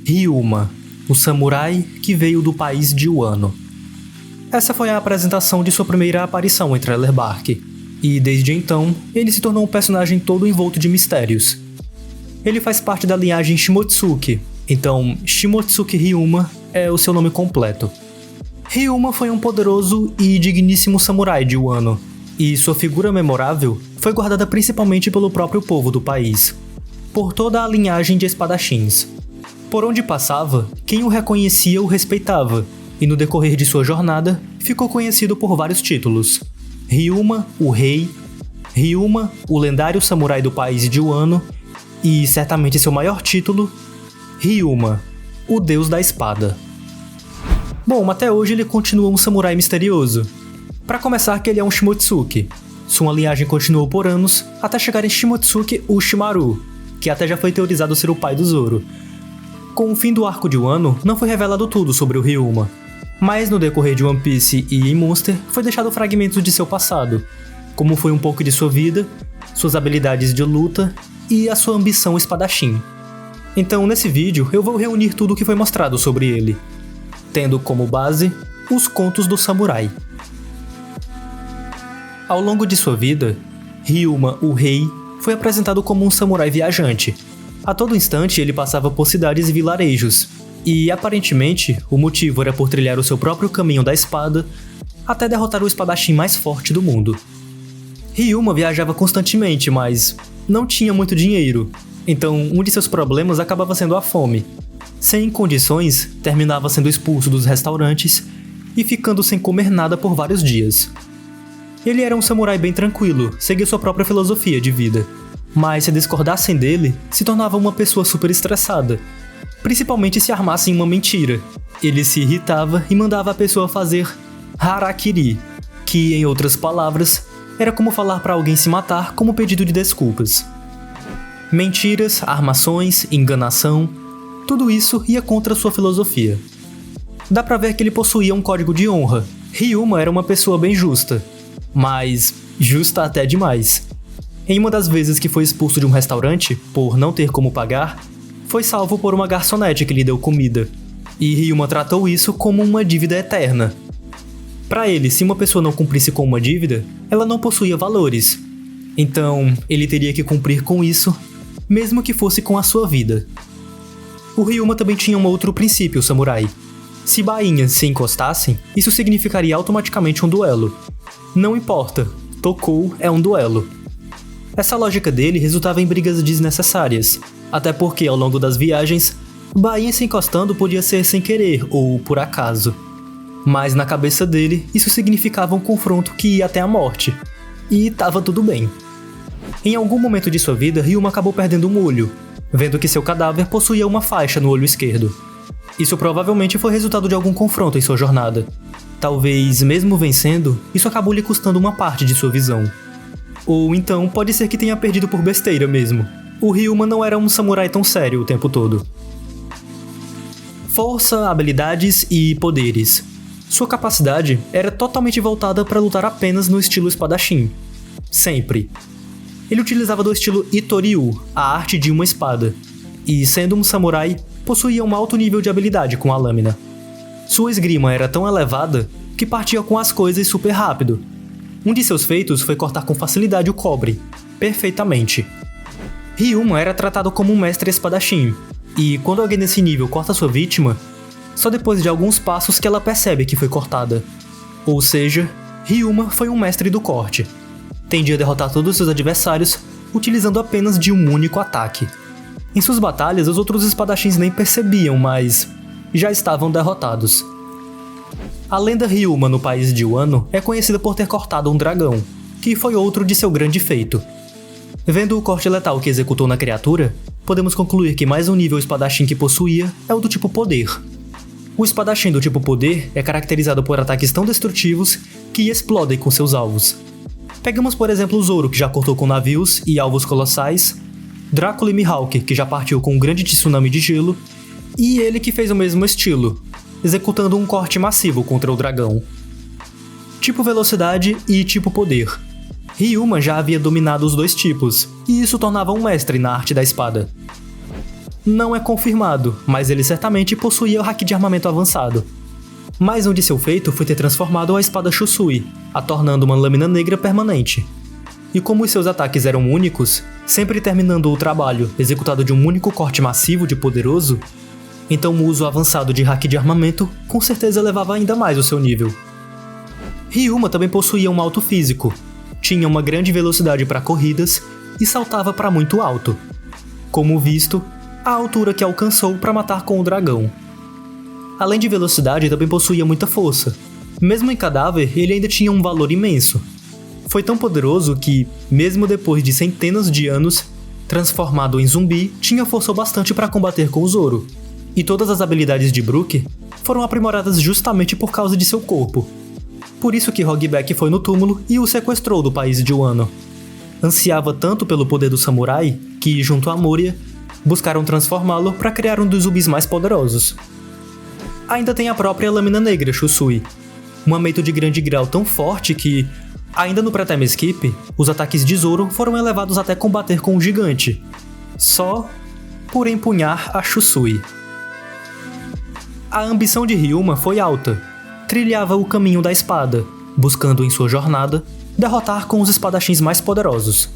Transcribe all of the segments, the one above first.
Ryuma, o samurai que veio do país de Wano. Essa foi a apresentação de sua primeira aparição em Trailer Bark, e desde então ele se tornou um personagem todo envolto de mistérios. Ele faz parte da linhagem Shimotsuki, então Shimotsuki Ryuma é o seu nome completo. Ryuma foi um poderoso e digníssimo samurai de Wano, e sua figura memorável foi guardada principalmente pelo próprio povo do país, por toda a linhagem de espadachins. Por onde passava, quem o reconhecia o respeitava, e no decorrer de sua jornada, ficou conhecido por vários títulos. Ryuma, o Rei, Ryuma, o lendário samurai do país de Wano, e certamente seu maior título, Ryuma, o Deus da Espada. Bom, até hoje ele continua um samurai misterioso. Para começar, que ele é um Shimotsuki. Sua linhagem continuou por anos, até chegar em Shimotsuki Uchimaru, que até já foi teorizado ser o pai do Zoro. Com o fim do arco de Wano, não foi revelado tudo sobre o Ryuma, mas no decorrer de One Piece e em Monster foi deixado fragmentos de seu passado, como foi um pouco de sua vida, suas habilidades de luta e a sua ambição espadachim. Então nesse vídeo eu vou reunir tudo o que foi mostrado sobre ele, tendo como base os contos do samurai. Ao longo de sua vida, Ryuma, o Rei, foi apresentado como um samurai viajante. A todo instante ele passava por cidades e vilarejos, e aparentemente o motivo era por trilhar o seu próprio caminho da espada até derrotar o espadachim mais forte do mundo. Ryuma viajava constantemente, mas não tinha muito dinheiro, então um de seus problemas acabava sendo a fome. Sem condições, terminava sendo expulso dos restaurantes e ficando sem comer nada por vários dias. Ele era um samurai bem tranquilo, seguia sua própria filosofia de vida, mas se discordassem dele, se tornava uma pessoa super estressada, principalmente se armassem uma mentira. Ele se irritava e mandava a pessoa fazer harakiri, que, em outras palavras, era como falar para alguém se matar como pedido de desculpas. Mentiras, armações, enganação, tudo isso ia contra sua filosofia. Dá pra ver que ele possuía um código de honra. Ryuma era uma pessoa bem justa, mas justa até demais. Em uma das vezes que foi expulso de um restaurante, por não ter como pagar, foi salvo por uma garçonete que lhe deu comida, e Ryuma tratou isso como uma dívida eterna. Para ele, se uma pessoa não cumprisse com uma dívida, ela não possuía valores. Então, ele teria que cumprir com isso, mesmo que fosse com a sua vida. O Ryuma também tinha um outro princípio samurai. Se bainhas se encostassem, isso significaria automaticamente um duelo. Não importa, tocou é um duelo. Essa lógica dele resultava em brigas desnecessárias, até porque ao longo das viagens, bainha se encostando podia ser sem querer ou por acaso. Mas na cabeça dele, isso significava um confronto que ia até a morte. E tava tudo bem. Em algum momento de sua vida, Ryuma acabou perdendo um olho, vendo que seu cadáver possuía uma faixa no olho esquerdo. Isso provavelmente foi resultado de algum confronto em sua jornada. Talvez, mesmo vencendo, isso acabou lhe custando uma parte de sua visão. Ou então pode ser que tenha perdido por besteira mesmo. O Ryuma não era um samurai tão sério o tempo todo. Força, habilidades e poderes. Sua capacidade era totalmente voltada para lutar apenas no estilo espadachim. Sempre. Ele utilizava do estilo Itoryu, a arte de uma espada, e sendo um samurai, possuía um alto nível de habilidade com a lâmina. Sua esgrima era tão elevada que partia com as coisas super rápido. Um de seus feitos foi cortar com facilidade o cobre, perfeitamente. Ryuma era tratado como um mestre espadachim, e quando alguém nesse nível corta sua vítima, só depois de alguns passos que ela percebe que foi cortada. Ou seja, Ryuma foi um mestre do corte. Tendia a derrotar todos seus adversários utilizando apenas de um único ataque. Em suas batalhas, os outros espadachins nem percebiam, mas já estavam derrotados. A lenda Ryuma no país de Wano é conhecida por ter cortado um dragão, que foi outro de seu grande feito. Vendo o corte letal que executou na criatura, podemos concluir que mais um nível espadachim que possuía é o do tipo poder. O espadachim do tipo poder é caracterizado por ataques tão destrutivos que explodem com seus alvos. Pegamos por exemplo o Zoro, que já cortou com navios e alvos colossais, Drácula e Mihawk, que já partiu com um grande tsunami de gelo, e ele que fez o mesmo estilo, executando um corte massivo contra o dragão. Tipo velocidade e tipo poder. Ryuma já havia dominado os dois tipos, e isso tornava um mestre na arte da espada. não é confirmado, mas ele certamente possuía o haki de armamento avançado. Mais um de seu feito foi ter transformado a espada Shusui, a tornando uma lâmina negra permanente. E como os seus ataques eram únicos, sempre terminando o trabalho executado de um único corte massivo de poderoso, então o uso avançado de haki de armamento com certeza elevava ainda mais o seu nível. Ryuma também possuía um alto físico, tinha uma grande velocidade para corridas e saltava para muito alto. Como visto, a altura que alcançou para matar com o dragão. Além de velocidade, também possuía muita força. Mesmo em cadáver, ele ainda tinha um valor imenso. Foi tão poderoso que, mesmo depois de centenas de anos, transformado em zumbi, tinha força o bastante para combater com o Zoro. E todas as habilidades de Brook foram aprimoradas justamente por causa de seu corpo. Por isso que Hogback foi no túmulo e o sequestrou do país de Wano. Ansiava tanto pelo poder do samurai que, junto a Moria, buscaram transformá-lo para criar um dos zumbis mais poderosos. Ainda tem a própria lâmina negra Shusui, um ameito de grande grau tão forte que, ainda no pré-time skip, os ataques de Zoro foram elevados até combater com o gigante, só por empunhar a Shusui. A ambição de Ryuma foi alta, trilhava o caminho da espada, buscando em sua jornada derrotar com os espadachins mais poderosos.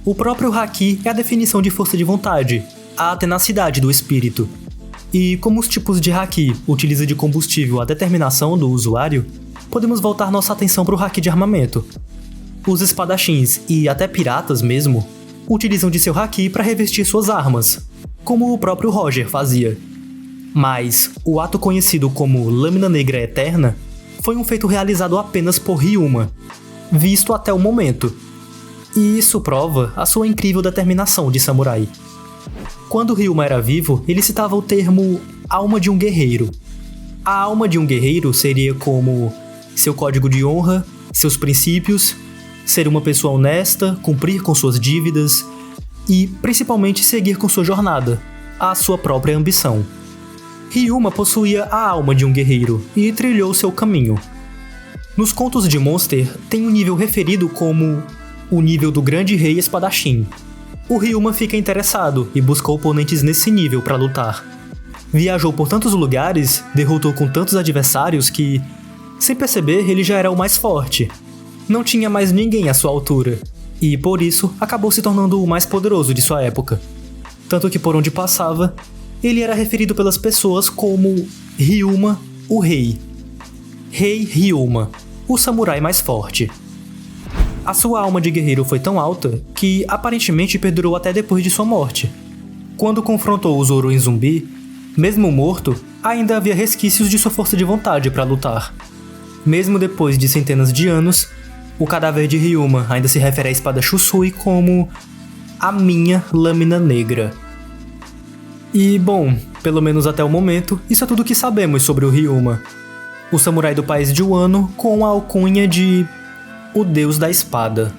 O próprio haki é a definição de força de vontade, a tenacidade do espírito. E como os tipos de haki utilizam de combustível a determinação do usuário, podemos voltar nossa atenção para o haki de armamento. Os espadachins, e até piratas mesmo, utilizam de seu haki para revestir suas armas, como o próprio Roger fazia. Mas o ato conhecido como Lâmina Negra Eterna foi um feito realizado apenas por Ryuma, visto até o momento. E isso prova a sua incrível determinação de samurai. Quando Ryuma era vivo, ele citava o termo alma de um guerreiro. A alma de um guerreiro seria como seu código de honra, seus princípios, ser uma pessoa honesta, cumprir com suas dívidas e, principalmente, seguir com sua jornada, a sua própria ambição. Ryuma possuía a alma de um guerreiro e trilhou seu caminho. Nos contos de Monster, tem um nível referido como o nível do grande rei espadachim. O Ryuma fica interessado e busca oponentes nesse nível para lutar. Viajou por tantos lugares, derrotou com tantos adversários que, sem perceber, ele já era o mais forte. Não tinha mais ninguém à sua altura, e por isso acabou se tornando o mais poderoso de sua época. Tanto que por onde passava, ele era referido pelas pessoas como Ryuma, o rei. Rei Ryuma, o samurai mais forte. A sua alma de guerreiro foi tão alta que aparentemente perdurou até depois de sua morte. Quando confrontou o Zoro em zumbi, mesmo morto, ainda havia resquícios de sua força de vontade para lutar. Mesmo depois de centenas de anos, o cadáver de Ryuma ainda se refere à espada Shusui como a minha lâmina negra. E bom, pelo menos até o momento, isso é tudo que sabemos sobre o Ryuma, o samurai do país de Wano com a alcunha de o Deus da Espada.